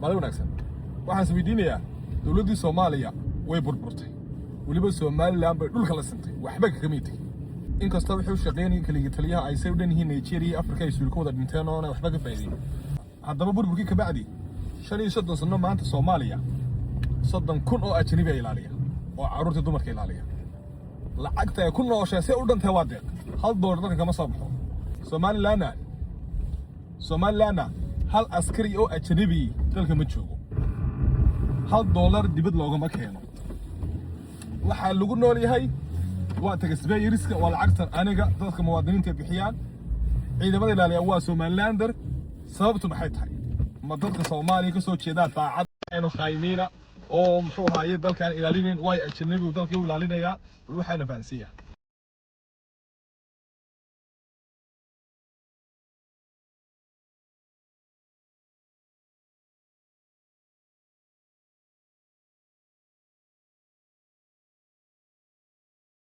maalin wanaagsan waxaan isweydiinayaa dawladdii Soomaaliya way burburtay waliba Somaliland bay dhulka la sintay waxba ka kamid tahay inkastoo wuxuu shaqeynayay kaliya taliyaha ay say u dhan yihiin Nigeria Afrika ay sulka wada dhinteen oo waxba ka faa'iideen haddaba burburkii ka bacdi 35 sano maanta Soomaaliya 30,000 oo ajnabi ay ilaaliya oo carruurta dumarka ilaaliya lacagta ay ku nooshahay u dhantay waa deeq hal doolar dadka kama soo baxo Somaliland hal askari oo ajnabi dalka ma joogo hal doolar dibad loogama keeno waxa lagu nool yahay waa tagasbay riska waa lacagtan aniga dadka muwaadiniinta bixiyaan ciidamada ilaaliya waa Somalilander sababtu maxay tahay ma dadka Soomaaliya ka soo jeeda daacad aynu qaymina oo muxuu ahaayay dalkan ilaalinayn way ajnabi dalka ilaalinaya waxaana faansiya